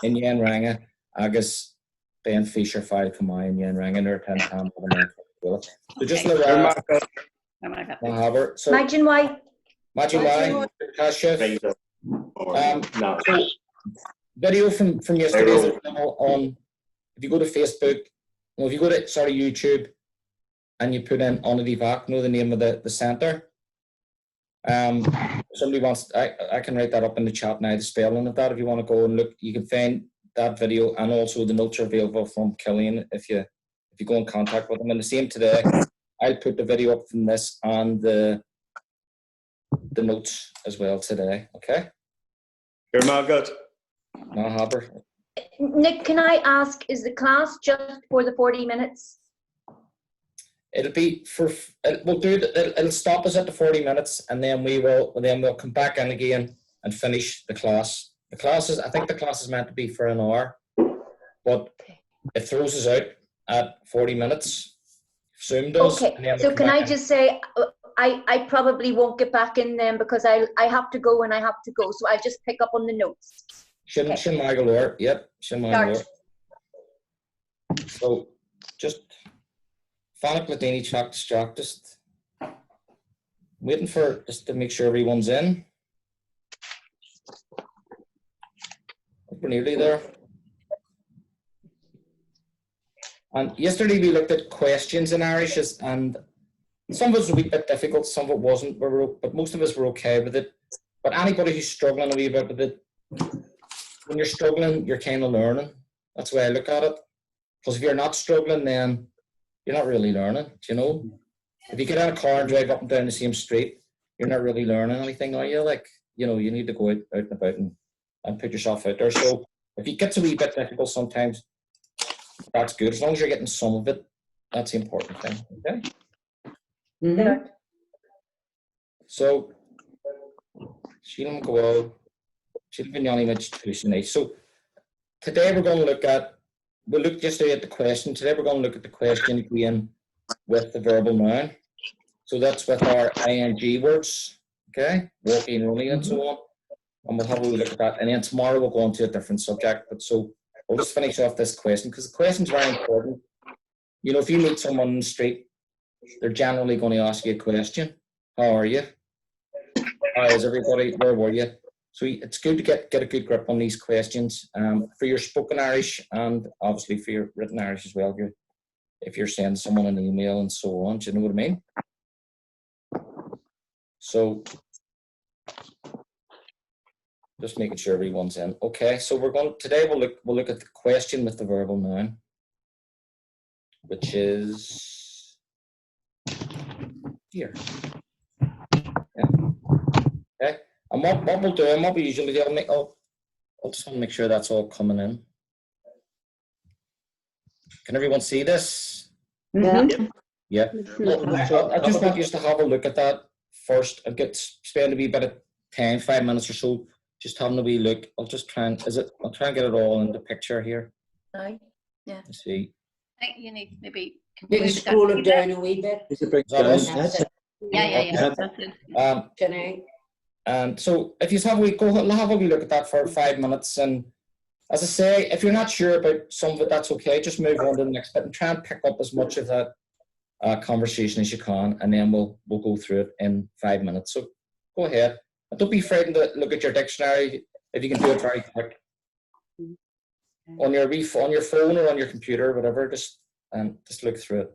in Yen Ranga, agus Ben Fisher file Kamai in Yen Ranga, or 10 times. So just look at Haber. So Imagine why. Kashif. So video from yesterday is available on, if you go to Facebook, well, if you go to, YouTube, and you put in Onity Vac, know the name of the centre. Somebody wants, I can write that up in the chat now, the spelling of that. If you want to go and look, you can find that video, and also the notes are available from Killian if you go in contact with him. And the same today, I'll put the video up from this and the notes as well today. Okay. You're not good. No, Haber. Nick, can I ask, is the class just for the 40 minutes? It'll be it'll stop us at the 40 minutes, and then we'll come back in again and finish the class. I think the class is meant to be for an hour, but it throws us out at 40 minutes. Zoom does. Okay, so can I just say, I probably won't get back in then because I have to go and I have to go, so I'll just pick up on the notes. Shin Magalore, yep, Shin Magalore. So just Fanic Latini Chuck Struck, just waiting for just to make sure everyone's in. We're nearly there. And yesterday we looked at questions in Irish, and some of it was a wee bit difficult, some of it wasn't, but most of us were okay with it. But anybody who's struggling a wee bit with it, when you're struggling, you're kind of learning. That's the way I look at it. Because if you're not struggling, then you're not really learning, you know? If you get in a car and drive up and down the same street, you're not really learning anything, are you? Like, you know, you need to go out and about and put yourself out there. So if it gets a wee bit difficult sometimes, that's good. As long as you're getting some of it, that's the important thing, okay? Mm-hmm. So, Sheila McGowan, Sheila Vignani Mitch. So today we're going to look at, we looked yesterday at the question. Today we're going to look at the question again with the verbal noun. So that's with our ing words, okay? Walking, running, and so on. And we'll have a look at that. And then tomorrow we'll go on to a different subject. But so we'll just finish off this question because the question is very important. You know, if you meet someone in the street, they're generally going to ask you a question. How are you? How is everybody? Where were you? So it's good to get a good grip on these questions for your spoken Irish and obviously for your written Irish as well. If you're sending someone an email and so on, do you know what I mean? So just making sure everyone's in. Okay, so today we'll look at the question with the verbal noun, which is here. Yeah. Okay. And what we'll do, and what we usually do, I'll just want to make sure that's all coming in. Can everyone see this? Mm-hmm. Yeah. Well, I just want you to have a look at that first and spend a wee bit of time, 5 minutes or so, just having a wee look. I'll try and get it all in the picture here. Right. Yeah. Let's see. I think you need maybe. You can scroll it down a wee bit. Yeah. That's it. Can I? And so if you have a wee look at that for 5 minutes, and as I say, if you're not sure about some of it, that's okay. Just move on to the next bit and try and pick up as much of that conversation as you can, and then we'll go through it in 5 minutes. So go ahead. And don't be frightened to look at your dictionary if you can do it very quick. On your phone or on your computer, whatever, just look through it.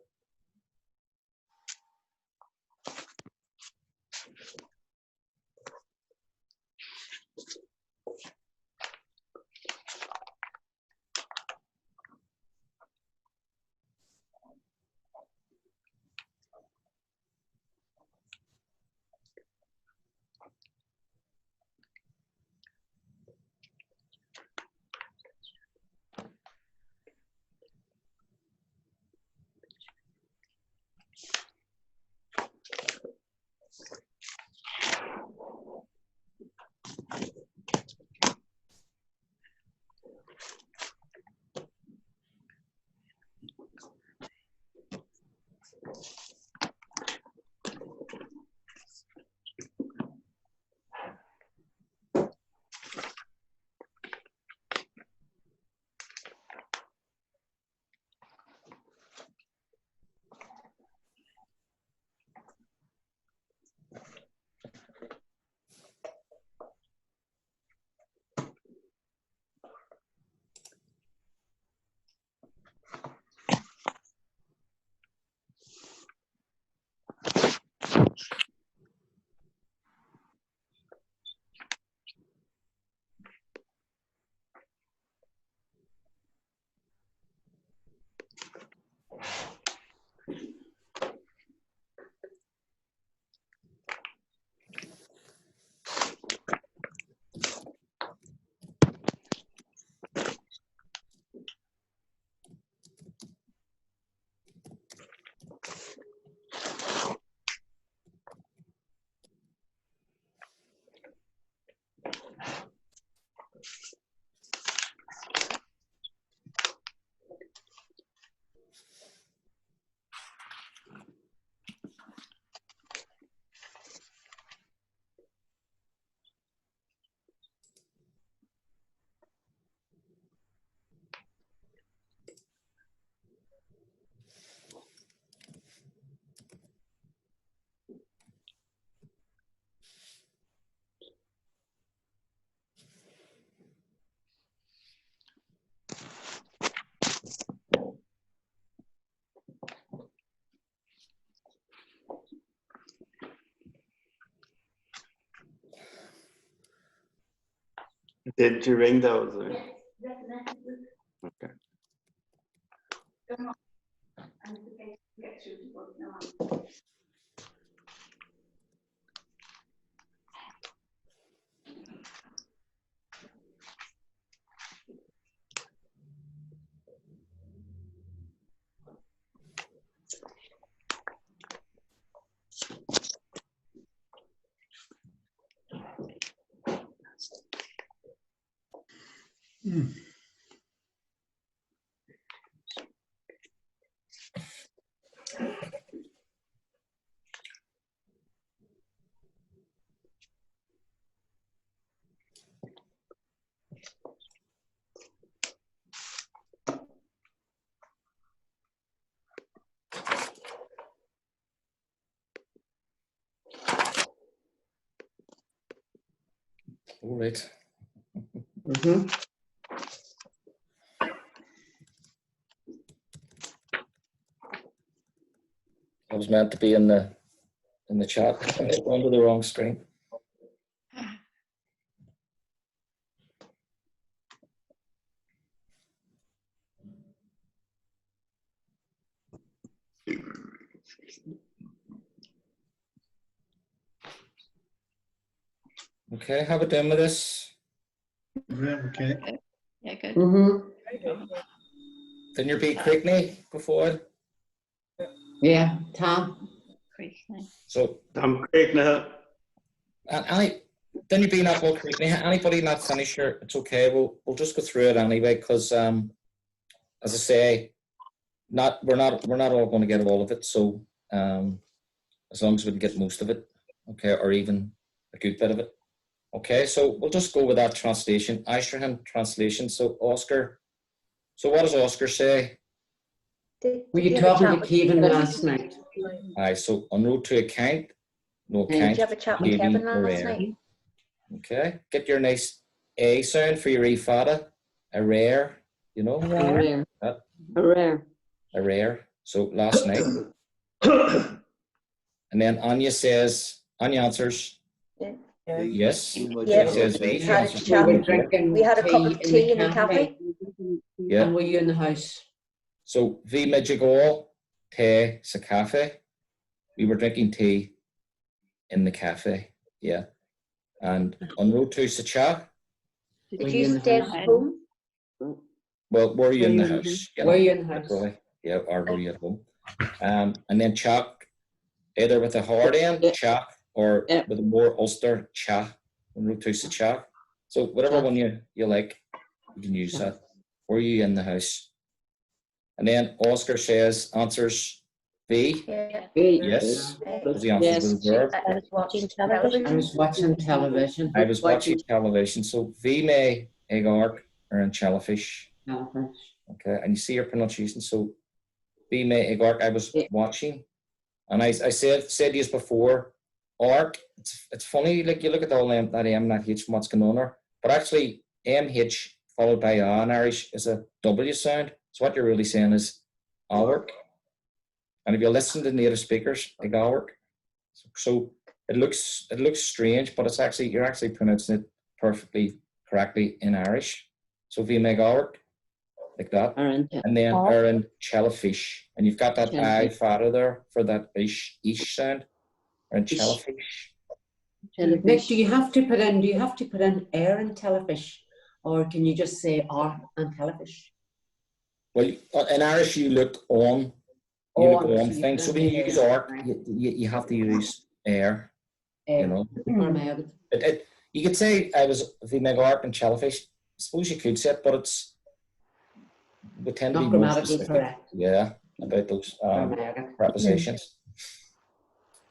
Did you ring those? Okay. All right. I was meant to be in the chat. Onto the wrong screen. Okay, how we doing with this? Okay. Yeah, good. Didn't you beat Crickney before? Yeah, Tom. Great, nice. So, I'm great now. didn't you beat that ball Crickney? Anybody not finished here? It's okay. We'll just go through it anyway, because as I say, we're not all going to get all of it. So as long as we can get most of it, okay, or even a good bit of it. Okay, so we'll just go with that translation, Aishraham translation. So Oscar, so what does Oscar say? Were you talking to Kevin last night? Aye, so on road to account, no Did you account. Did you have a chat with Davy Kevin last Moran. night? Okay, get your nice A sound for your E fada, a rare, you know, Rare. That- Rare. a rare. So last night, and then Anya answers, yes. Yeah. She says V. She Had a answers chat. We V. were drinking We had a cup of tea in the cafe. Yeah. And were you in the house? So V Midgegol, te sa cafe. We were drinking tea in the cafe. Yeah. And on road to Sacha, Did you stay at home? well, were you in the house? Were you in the house? Literally. Yeah, or were you at home? And then Chuck, either with a hard end, Chuck, or with a more Ulster cha, on road to Sacha. So whatever one you like, you can use that. Were you in the house? And then Oscar answers B. Yeah. Yes. Was the answer with the verb? I was watching television. I was watching television. I was watching television. So V may egark or in shellfish. Okay, and you see your pronunciation. So V may egark. I was watching, and I said to you before, arc. It's funny. Like you look at all that M, that H, what's going on there, but actually MH followed by A in Irish is a W sound. So what you're really saying is Alwork. And if you listen to native speakers, like Alwork, so it looks strange, but you're actually pronouncing it perfectly correctly in Irish. So if you make Alwork like that, and then Aaron Shellfish, and you've got that I fada there for that ish sound, or Shellfish. Nick, do you have to put in air and telefish, or can you just say R and telefish? Well, in Irish you look on. You look on things. So when you use arc, you have to use air. You know. You could say I was the mega arc and shellfish. I suppose you could say it, but we tend to be more specific. Correct. Yeah, about those prepositions.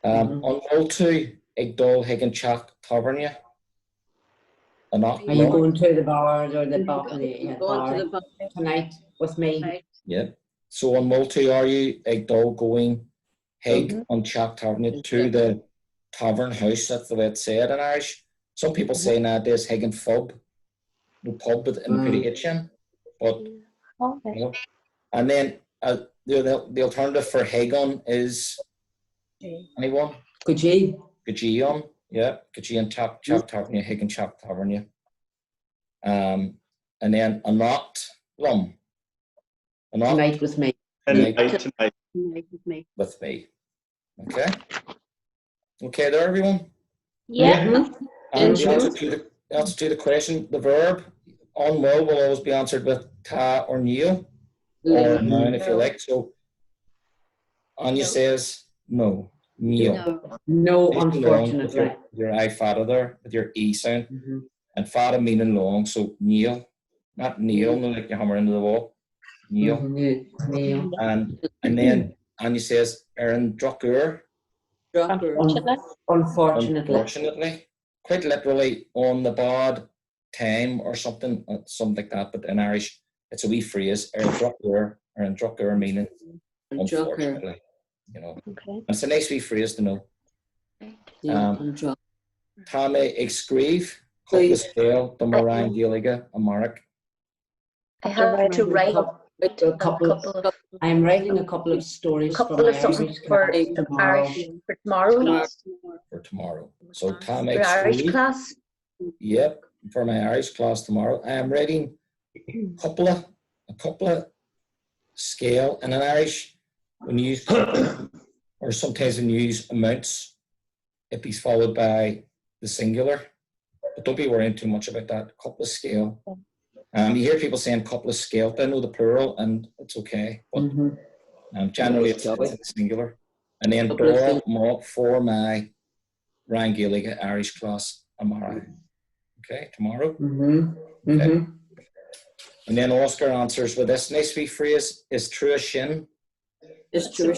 On roll 2, ag dul higgin chach tavernia. Are you going to the bar or the bar tonight with me? Yeah. So on multi, are you ag dul going hig on chach tavernia to the tavern house? That's the way it's said in Irish. Some people say nowadays hig and pub, no pub with in the kitchen, but you know. And then the alternative for Hagon is anyone? Gaji on, yeah. Gaji and Chop Tavernia, Hagon Chop Tavernia. And then a not lum. A not Tonight with me. Tonight. Tonight with me. with me. Okay. Okay, there, everyone. Yeah. Mhm. And the Mhm. answer to the question, the verb on will always be answered with ta or neo, or Mhm. noun if you No. like. So Anya No. says no, neo. No. No, Nice and long with unfortunately. your I fada there, with your E sound. Mhm. And fada meaning long, so kneel. Not kneel, no like you hammer into the wall. Kneel. Mhm. Neil. And then Anya says Erin Drucker, Unfortunately. Unfortunately. unfortunately. Quite literally on the bad time or something like that, but in Irish it's a wee phrase, Erin Drucker meaning unfortunately. You know. Okay. It's a nice wee phrase to know. Yeah, Táime ag scríobh couple scale the Moran Gaeilge Amharic. I have to write a couple. I'm writing a couple of stories for couple my of something Irish for class tomorrow. Irish for tomorrow. For tomorrow. So Táime For ag Irish scríobh. class. Yep, for my Irish class tomorrow. I am writing a couple of scale in an Irish when you use couple, or sometimes when you use amounts, it be followed by the singular. But don't be worrying too much about that. Couple of scale. You hear people saying couple of scale. I know the plural, and it's okay. But Mhm. generally, it's in the singular. And then for my Ryan Gaeilge Irish class tomorrow. Okay, tomorrow. Mhm. Okay. Mhm. And then Oscar answers with this nice wee phrase: "Is true shin." It's true.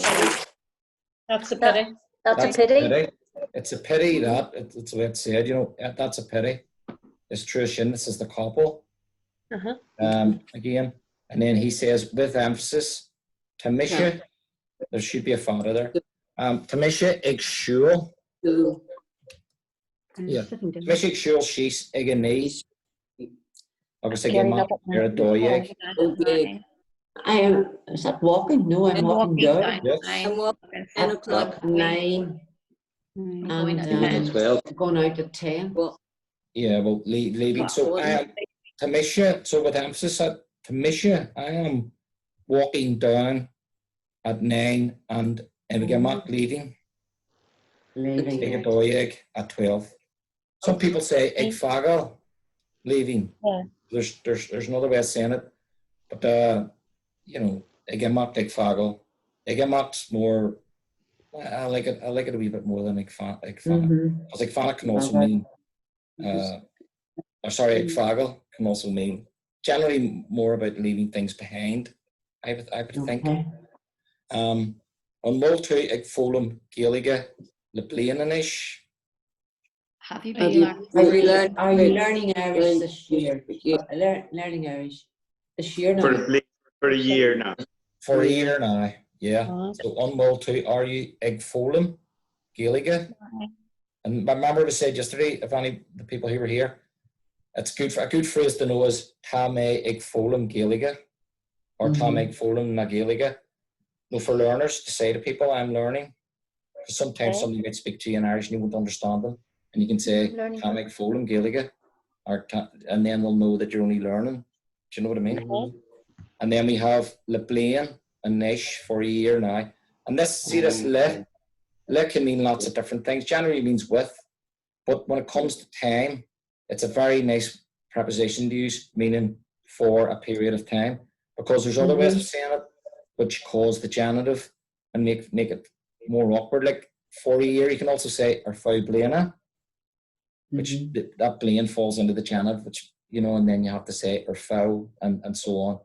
That's a pity. That's a pity. It's a pity that it's the way it's said. You know, that's a pity. It's true shin. This is the couple. Again, and then he says with emphasis, Tamisha. There should be a father there. Tamisha ag siúl. Yeah. Tamisha ag siúl she's ag a knee. Obviously, again, you're a doyeg. Okay. I am. Is that walking? No, I'm walking down. Yes. I'm walking 10 o'clock, 9, going and at 10. going out at 10. Yeah, well, leaving. So Tamisha, so with emphasis at Tamisha, I am walking down at 9 and again, not leaving. Leaving. Ag a doyeg at 12. Some people say ag fagal, leaving. Yeah. There's another way of saying it, but you know, again, not ag fagal. Again, not more. I like it a wee bit more than ag fana. Because ag fana can also mean. Ag fagal can also mean generally more about leaving things behind. I would think. On multi ag fólum Gaeilge le bliananish. Have you been learning? Are you learning Irish this year? Learning Irish this year now? For a year now. For a year now, yeah. So on multi are you ag fólum Gaeilge? And remember we said yesterday, if any of the people who were here, it's good for a good phrase to know is tá mé ag fólum Gaeilge or tá mé ag fólum na Gaeilge. No, for learners to say to people, I'm learning. Because sometimes somebody might speak to you in Irish and you won't understand them. And you can say, tá mé ag fólum Gaeilge, and then they'll know that you're only learning. Do you know what I mean? And then we have le blian and nish for a year now. And this le can mean lots of different things. Generally it means with, but when it comes to time, it's a very nice preposition to use, meaning for a period of time. Because there's other ways of saying it, which cause the genitive and make it more awkward. Like for a year, you can also say ar fau bliana, which that blian falls into the genitive, which, you know, and then you have to say ar fau and so on.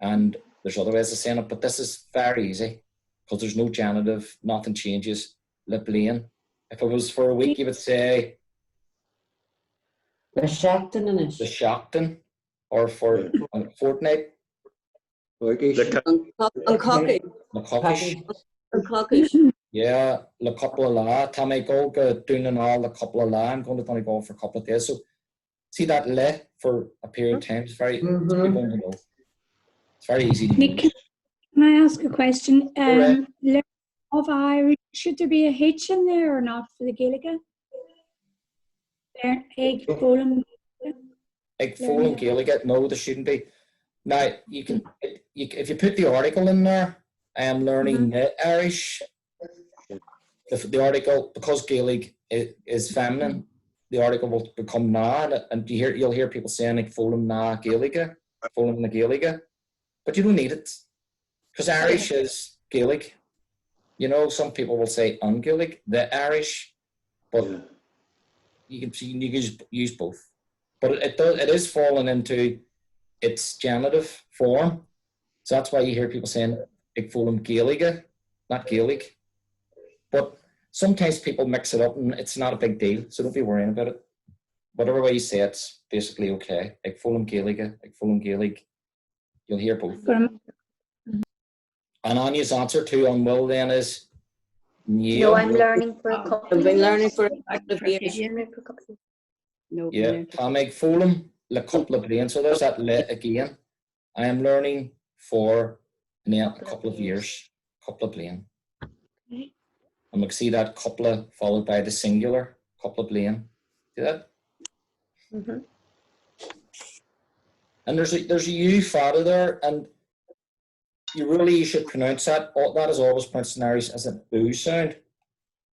And there's other ways of saying it, but this is very easy because there's no genitive, nothing changes. Le blian. If it was for a week, you would say The Shacton. the Shacton, or for a fortnight, the cockish. Yeah, le couple of la. Tammy go doing and all the couple of la. I'm going to only go for a couple of days. So see that le for a period of time. It's very people to know. It's very easy to Nick, use. can I ask a question? Of Irish, should there be a H in there or not for the Gaeilge? Egg, fólum. Ag Fulham Gaelic, no, there shouldn't be. Now, if you put the article in there, I am learning the Irish, the article, because Gaelic is feminine, the article will become na, and you'll hear people saying like Fulham na Gaelica, Fulham na Gaelica, but you don't need it, because Irish is Gaelic. You know, some people will say un-Gaelic, the Irish, but you can use both. But it is falling into its genitive form, so that's why you hear people saying like Fulham Gaelica, not Gaelic. But sometimes people mix it up, and it's not a big deal, so don't be worrying about it. Whatever way you say it's basically okay. Like Fulham Gaelica, like Fulham Gaelic, you'll hear both. And Anya's answer to on Will then is No, I'm learning for a couple I've of been years. learning for a couple of years. No, yeah. Tamig Fulham le couple of brain. So there's that le again. I am learning for a couple of years. Couple of brain. And we can see that couple of followed by the singular, couple of brain. See that? Mm-hmm. And there's a U fada there, and you should pronounce that. That is always pronounced in Irish as an oo sound,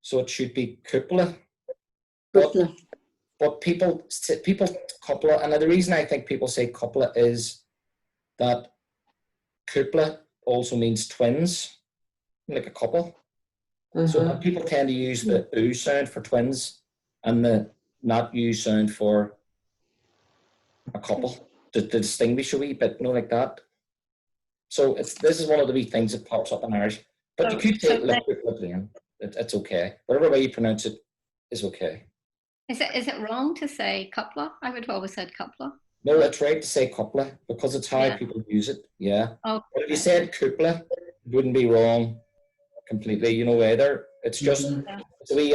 so it should be cúpla. But people coupla, and the reason I think people say coupla is that cúpla also means twins, like a couple. So people tend to use the oo sound for twins and the not u sound for a couple to distinguish a wee bit, like that. So this is one of the wee things that pops up in Irish. But you could say it's okay. Whatever way you pronounce it is okay. Is it wrong to say coupla? I would have always said coupla. No, it's right to say coupla because it's how people use it. Yeah. Okay. But if you said cúpla, it wouldn't be wrong completely, either. It's just it's a wee,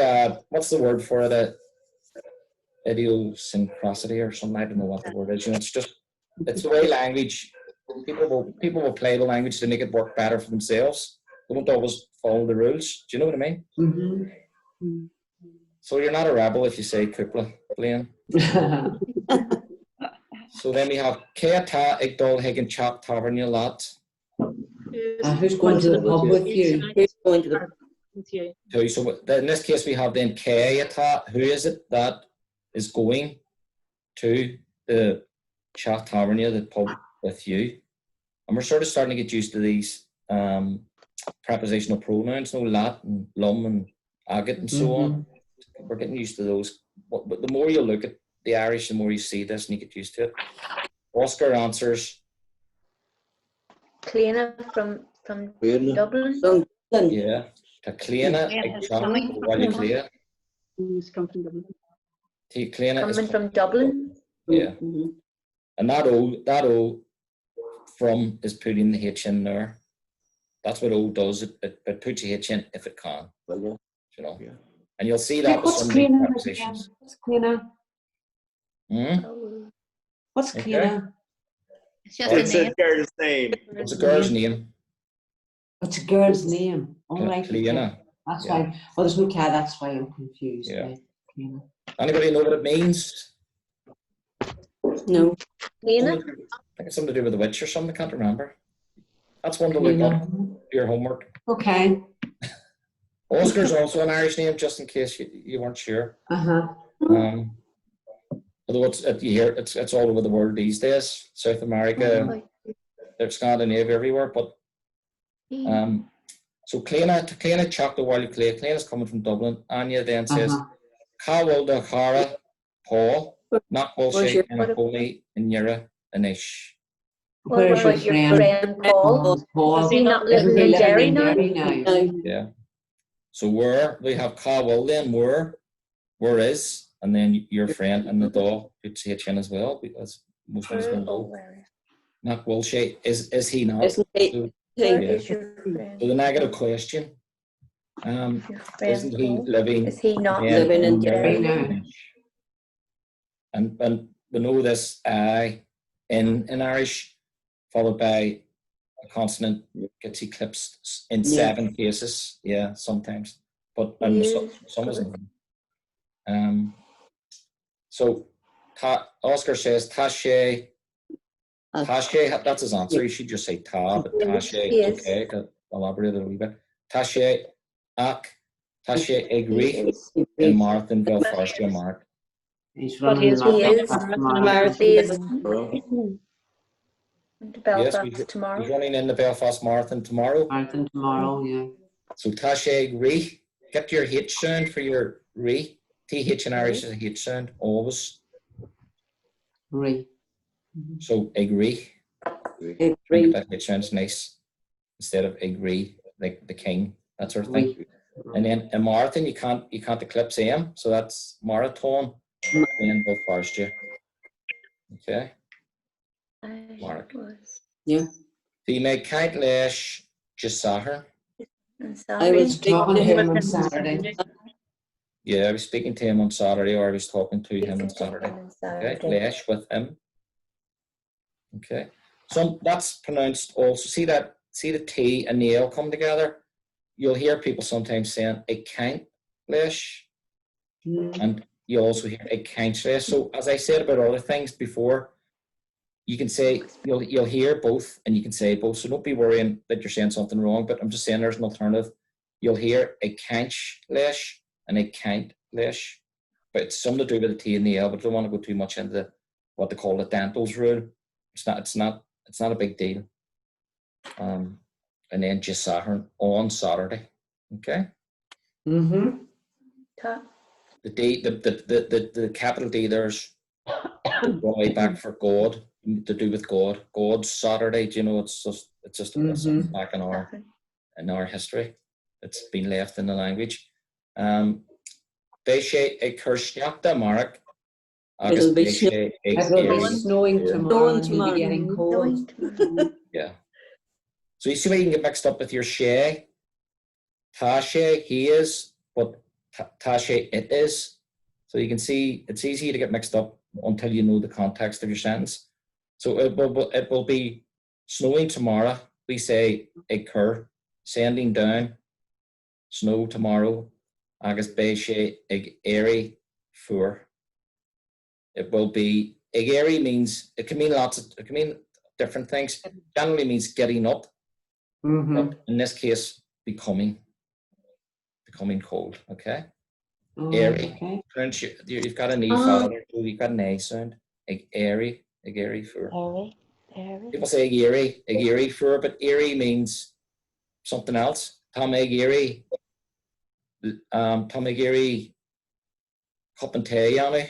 what's the word for it? Idiosyncrasy or something. I don't know what the word is. It's the way language. People will play the language to make it work better for themselves. They won't always follow the rules. Do you know what I mean? So you're not a rebel if you say cúpla, Blaine. So then we have Keata Igdol Higgin Chap Tavern Lot. Who's going to the pub with you? Who's going to the pub with you? So in this case we have then Keata. Who is it that is going to the Chat Tavern, the pub with you? And we're sort of starting to get used to these prepositional pronouns, lat and lum and agate and so on. We're getting used to those. But the more you look at the Irish, the more you see this and you get used to it. Oscar answers. Cleana from Dublin. Yeah. To Cleana, while you clear. Coming from Dublin. Yeah. And that O from is putting the H in there. That's what O does. It puts the H in if it can. And you'll see that with some of the prepositions. What's Cleana? Hmm? What's Cleana? It's just a It's name. a girl's name. It's a girl's name. It's a girl's name. All right. Cleana. That's why. Well, there's no cat. That's why I'm confused. Yeah. Right? Cleana. Anybody know what it means? No. Cleana. I think it's something to do with the witch or something. I can't remember. That's one to look up. Do your homework. Okay. Oscar's also an Irish name, just in case you weren't sure. Although it's all over the world these days. South America, there's Scandinavia, everywhere. But so Cleana Chapter Wiley Clay. Cleana's coming from Dublin. Anya then says, Cawil de Cara Paul, not bullshit and a holy in Yura Anish. What about your friend Paul? Is he not living in Derry now? Yeah. So where we have Cawil then where is, and then your friend and the dog puts H in as well, because most of us will know. Not bullshit. Is he not? Isn't he? So, Where yeah. is your friend? So the negative question. Your friend Isn't he Paul? living? Is he not living in Derry Derry? And we know this in Irish, followed by a consonant gets eclipsed in 7 cases. Yeah, sometimes, but some isn't. So Oscar says Tache. Tache, that's his answer. You should just say Ta, but Tache, Yes. okay, to elaborate it a wee bit. Tache, Ak, Tache, Agree, and Martin Belfast, Mark. He's But running he's the He is. marathon He is tomorrow. to Yes, Belfast tomorrow. he's running in the Belfast Marathon tomorrow. Marathon tomorrow, yeah. So Tache, Agree. Get your H sound for your re. TH in Irish is a H sound, always. Agree. So agree. Agree. That H sounds nice instead of agree, like the king, that sort of thing. And then a marathon, you can't eclipse M, so that's marathon and both first, yeah. Okay. Mark. Yeah. So you make kite lash just Sahar. I was talking to him on Saturday. Yeah, I was speaking to him on Saturday, or I was talking to him on Saturday. Okay, lash with him. Okay. So that's pronounced also. See the T and the L come together? You'll hear people sometimes saying a kite lash. And you also hear a kite lash. So as I said about other things before, you can say you'll hear both, and you can say both. So don't be worrying that you're saying something wrong. But I'm just saying there's an alternative. You'll hear a kench lash and a kent lash, but it's something to do with the T and the L. But I don't want to go too much into what they call the Dentals rule. It's not a big deal. And then just Saturn on Saturday. Okay. Mm-hmm. The D, the capital D there's going way back for God, to do with God. God's Saturday, do you know, it's just something back in our history. It's been left in the language. They say a Kirshniakta Mark. It'll be snowing tomorrow and you'll be getting cold. Yeah. So you see where you can get mixed up with your Shay. Tashe, he is, but Tashe, it is. So you can see it's easy to get mixed up until you know the context of your sentence. So it will be snowing tomorrow. We say a cur, sending down, snow tomorrow. Agus Beishe ig airy for. It will be ig airy means it can mean different things. Generally means getting up. But in this case, becoming cold. Okay. Airy. Okay. You've got an E follow there, so you've got an A sound. Airy for. People say airy for, but airy means something else. Tom airy. Cup and tea, Yanni.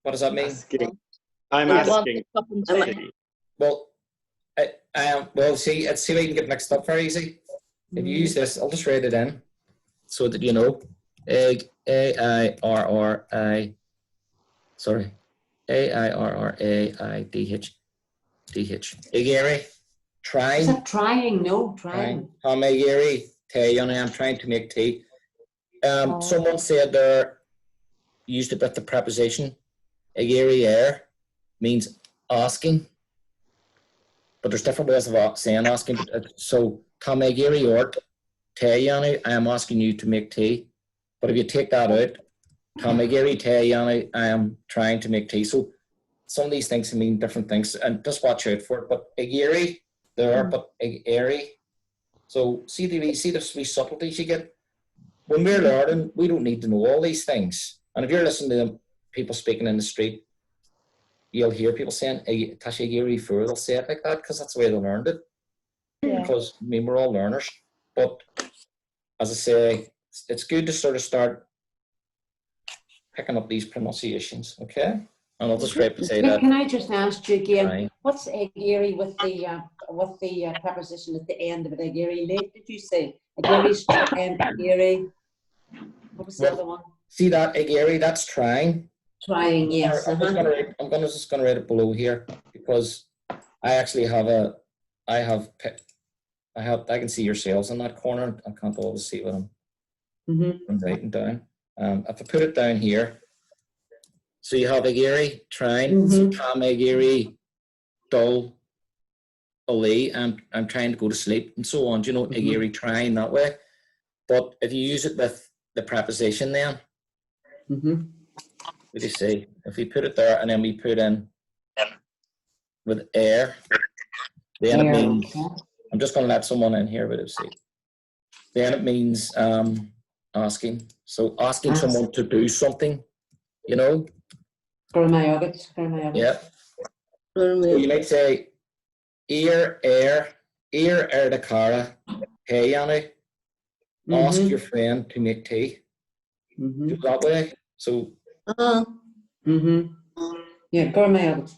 What does that mean? I'm asking. Well, see what you can get mixed up very easy. If you use this, I'll just write it in so that you know. Egg, A-I-R-R-I, sorry, A-I-R-R-A-I-D-H, Egary, trying. Is that trying? No, trying. Tom Egary, tea, I'm trying to make tea. Someone said there, used it with the preposition, Egary air means asking. But there's different ways of saying asking. So, Tom Egary ort, tea, I am asking you to make tea. But if you take that out, Tom Egary tea, I am trying to make tea. So some of these things can mean different things, and just watch out for it. But Egary there, but airy. So see the wee subtleties you get. When we're learning, we don't need to know all these things. And if you're listening to them, people speaking in the street, you'll hear people saying Tasha Egary for, they'll say it like that because that's the way they learned it. Yeah. Because we're all learners. But as I say, it's good to sort of start picking up these pronunciations, okay? And I'll just say that. Can I just ask you again, right. What's Egary with the preposition at the end of it? Egary late, did you say? Egary's and Egary. What was the other one? See that Egary? That's trying. Trying, yes. I'm just gonna write it below here because I actually have I can see your sales in that corner. I can't always see what I'm writing down. If I put it down here, so you have Egary trying, Tom Egary, dull, Ali, I'm trying to go to sleep, and so on. Do you know Egary trying that way? But if you use it with the preposition, then What do you see? If we put it there and then we put in with air, then it means, I'm just going to let someone in here, but see. Then it means asking. So asking someone to do something, you know? Yeah. So you might say, air the cara, hey Yanni, ask your friend to make tea. Do that way. So yeah,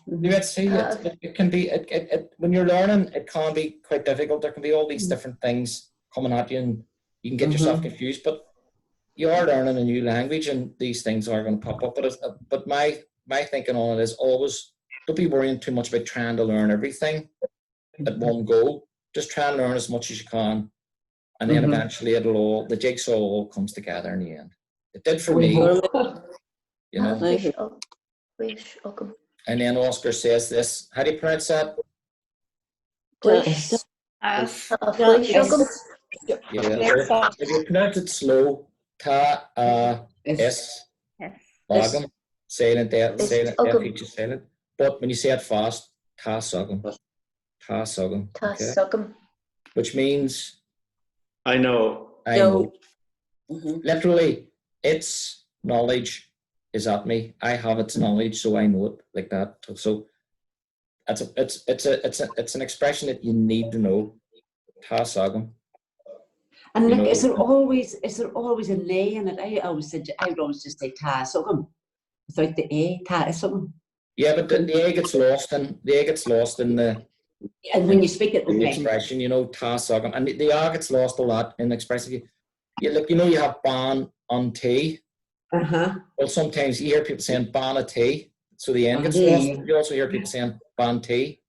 let's see. It can be when you're learning, it can be quite difficult. There can be all these different things coming at you, and you can get yourself confused. But you are learning a new language, and these things are going to pop up. But my thinking on it is always don't be worrying too much about trying to learn everything at one go. Just try and learn as much as you can, and then eventually the jigsaw all comes together in the end. It did for me, you know. And then Oscar says this. How do you pronounce that? As Yeah. If you pronounce it slow, ta s lagam, silent silent F is silent. But when you say it fast, ta sugam. Okay. Which means I know. Literally, its knowledge is at me. I have its knowledge, so I know it like that. So it's an expression that you need to know. Ta sagam. And look, is there always a lay in it? I would always just say ta sugam without the a, ta sugam. Yeah, but the a gets lost in the. And when you speak it, the expression, you know, ta sagam, and the a gets lost a lot in expressing. Look, you have ban on tea. Well, sometimes you hear people saying ban a tea, so the end gets lost. You also hear people saying ban tea.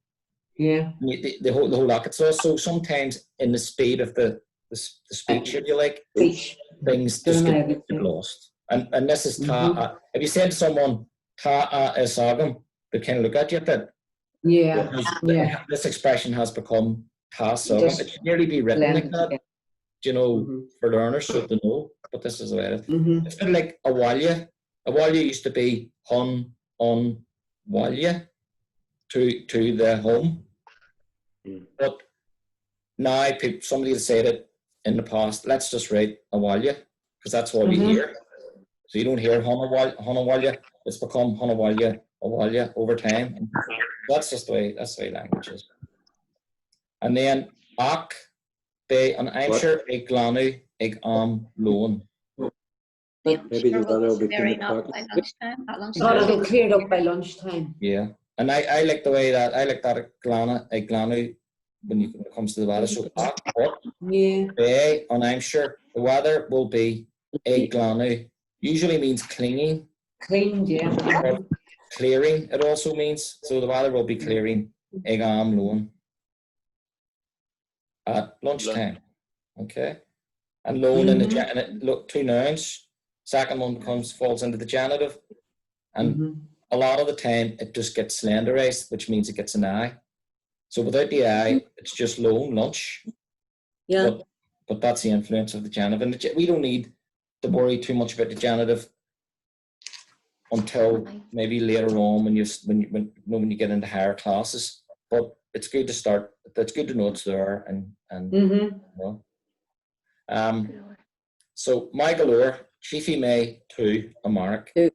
Yeah. The whole lot gets lost. So sometimes in the speed of the speech, if you like, things just get lost. And this is ta. If you said to someone ta a sagam, they kind of look at you a bit. Yeah. This expression has become ta sagam. It should nearly be written like that. You know, for learners so to know, but this is the way it is. It's kind of like a walya. A walya used to be hun on walya to the home. But now somebody has said it in the past, let's just write a walya, because that's what you hear. So you don't hear hun a walya, it's become hun a walya over time. That's just the way language is. And then ak, and I'm sure ag glanu, ag loan. maybe that'll be cleared up by lunchtime. It'll be cleared up by lunchtime. Yeah. And I like the way that ag glanu when it comes to the weather. So ak what? Yeah. And I'm sure the weather will be ag glanu. Usually means cleaning. Cleaned, yeah. Or clearing it also means. So the weather will be clearing ag loan. At lunchtime, okay, and loan in the look, two nouns. Second one falls into the genitive, and a lot of the time it just gets slenderized, which means it gets an I. So without the I, it's just loan, lunch. Yeah. But that's the influence of the genitive, and we don't need to worry too much about the genitive until maybe later on when you get into higher classes. But it's good to start. It's good to know it's there, and you know. So my galore, Chiefy May to a mark. Good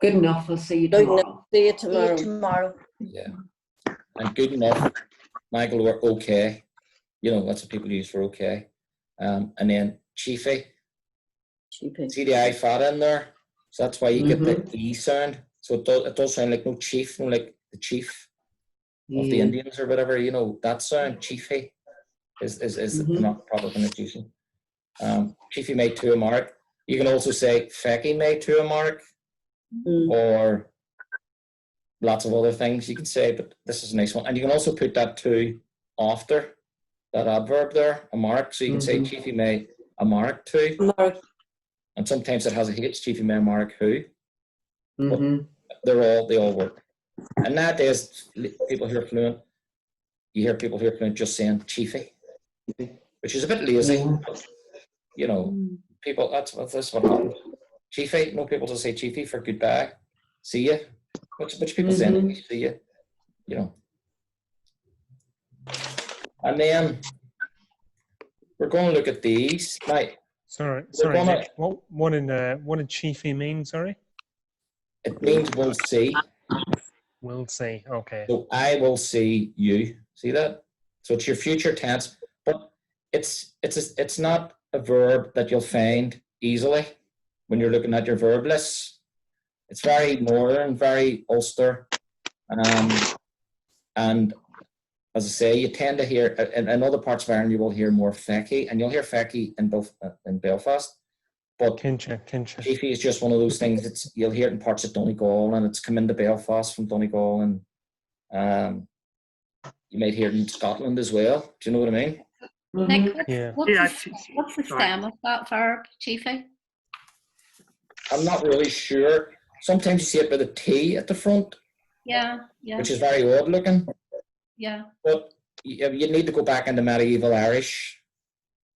enough. We'll see you tomorrow. See you tomorrow. Yeah, and good enough. My galore, okay. You know that's what people use for okay. And then Chiefy. See the I fat in there, so that's why you get the E sound. So it does sound like no chief, no like the chief of the Indians or whatever, you know, that sound, chiefy, is not proper pronunciation. Chiefy made to a mark. You can also say fecky made to a mark, or lots of other things you can say, but this is a nice one. And you can also put that to after that adverb there, a mark. So you can say Chiefy made a mark to. And sometimes it has a H, Chiefy made a mark who. But they all work. And nowadays, people who are fluent, you hear people who are fluent just saying chiefy, which is a bit lazy. But, you know, people, that's what happens. Chiefy. No people to say Chiefy for goodbye. See ya. Which people say see ya. You know. And then we're going to look at these. Now, Sorry, gonna, Nick. What did Chiefy mean? Sorry. It means we'll see. We'll see. Okay. So I will see you. See that? So it's your future tense, but it's not a verb that you'll find easily when you're looking at your verb lists. It's very northern, very Ulster, and as I say, you tend to hear in other parts of Ireland you will hear more fecky, and you'll hear fecky in both in Belfast. But Kincha. Chiefy is just one of those things. You'll hear it in parts of Donegal, and it's come into Belfast from Donegal, and you might hear it in Scotland as well. Do you know what I mean? Nick, what's the stem of that verb, Chiefy? I'm not really sure. Sometimes you see it with a T at the front. Yeah. Which is very odd looking. Yeah. But you need to go back into medieval Irish.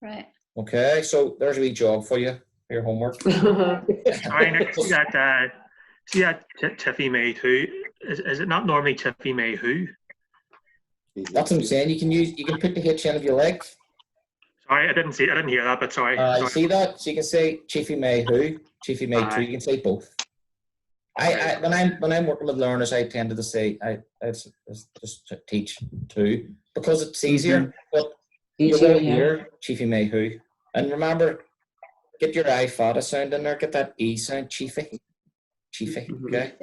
Right. Okay, so there's a wee job for you. Your homework. I see that Tiffy May who is it not normally Tiffy May who? That's what I'm saying. You can put the H in if you like. Sorry, I didn't hear that, but sorry. You see that? So you can say Chiefy May who, Chiefy May two. You can say both. When I'm working with learners, I tend to say it's just to teach two because it's easier. But you will hear Chiefy May who, and remember. Get your I fata sound in there. Get that E sound. Chiefy. Okay.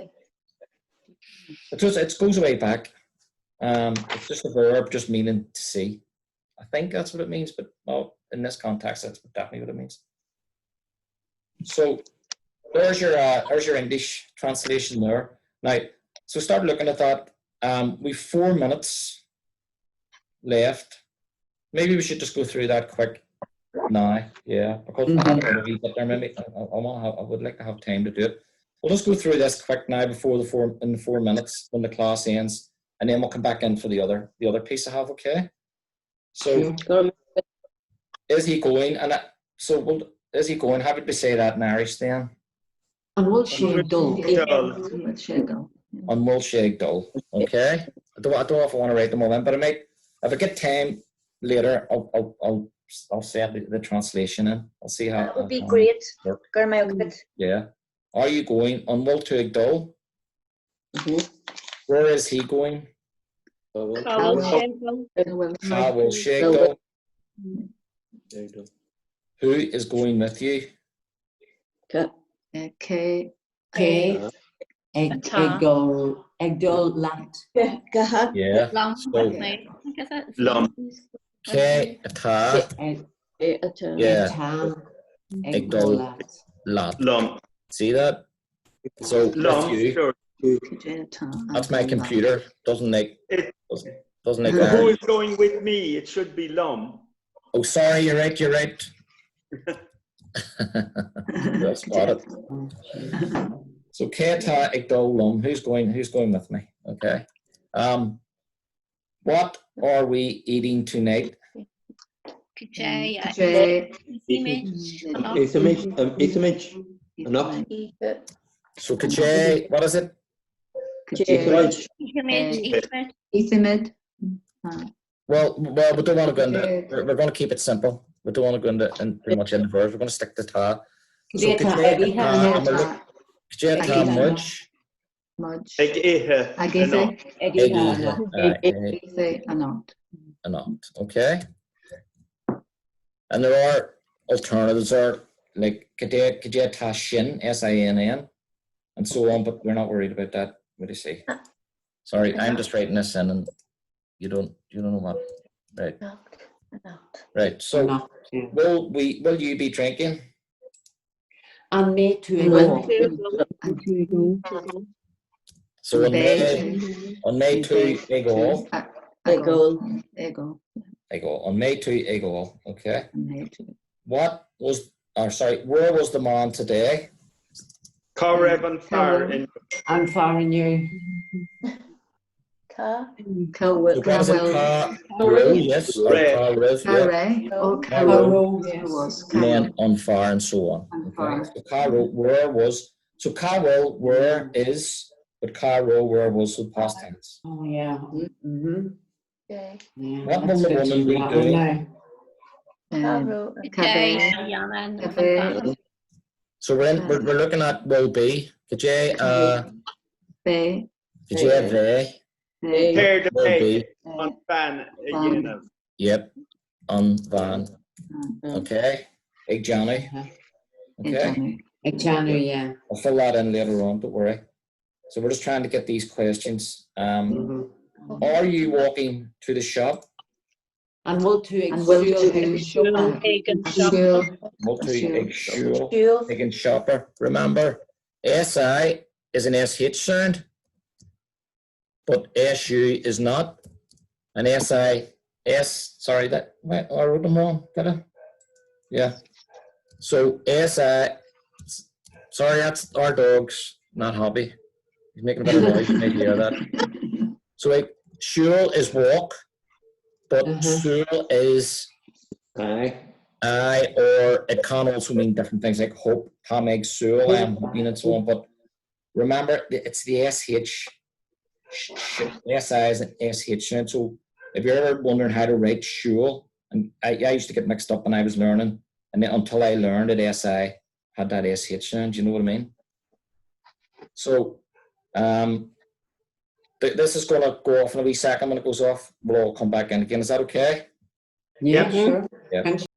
It goes way back. It's just a verb, just meaning to see. I think that's what it means, but well, in this context, that's definitely what it means. So there's your English translation there. Now, so start looking at that. We've 4 minutes left. Maybe we should just go through that quick. No, yeah, because I haven't got a wee bit there. Maybe I would like to have time to do it. We'll just go through this quick now before in the 4 minutes when the class ends, and then we'll come back in for the other piece I have. Okay. So is he going? And is he going? How would we say that in Irish then? And we'll shake dull. And we'll shake dull. Okay. I don't know if I want to write them all in, but I might. If I get time later, I'll set the translation in. I'll see how that would be great. Yeah. Are you going on Will to Igdol? Where is he going? I will shake Igdol. Who is going with you? Igdol lat. Yeah. Lum. K ata. Yeah. Igdol lat. Lum. See that? So Lum. with you. That's my computer. Doesn't make. Who is going with me? It should be Lum. Oh, sorry. You're right. Well spotted. So Kata Igdol Lum. Who's going with me? Okay. What are we eating tonight? Image. Enough. So Kajay, what is it? Well, we don't want to go into. We're going to keep it simple. We don't want to go into pretty much in the verbs. We're going to stick to ta. So Kajay ta mudge. Anot. Okay. And there are alternatives like Kajay ta shin, SINN, and so on, but we're not worried about that. What do you say? Sorry, I'm just writing this in, and you don't know what. Right. Right. So will you be drinking? And me too. So on May 2, Ego. On May 2, Ego. Okay. Where was the man today? Corrib and Far in. And Far in you. Row, yes, or Ray. car row, yeah. Carray. Oh, Car Carrow. Row, yes. It was And then Carrow. on fire and so on. On Okay. fire. So car row, where was, so car row, where is, but car row, where was the past tense. Oh, yeah. Mm-hmm. Okay. Yeah, What will that's the good woman to be know doing? now. Carrow. Jay, Cabay. Yaman, Cabay. So we're looking at will be. Could you, Bay. could you have they? Bay. Here to Will make be. it on fan again. Yep. On van. Okay. Ig Johnny. Okay. January, yeah. I'll fill that in later on, don't worry. So we're just trying to get these questions. Are you walking to the shop? And will to And will exude to in shop. Will to exude. Jewel. Taking shopper. Remember, SI is an SH sound, but SU is not. And sorry, that, wait, I wrote them wrong, did I? Yeah. So SI, sorry, that's our dog's not happy. He's making a bit of noise, you may hear that. So like, shul is walk, but sul is I, or it can also mean different things like hope, tameg, sul, I am hoping, and so on. But remember, it's the SH. SI is an SH sound. So if you're ever wondering how to write shul, and I used to get mixed up when I was learning, and then until I learned that SI had that SH sound, do you know what I mean? So this is going to go off in a wee second. When it goes off, we'll all come back in again. Is that okay? Yeah, sure. Yeah.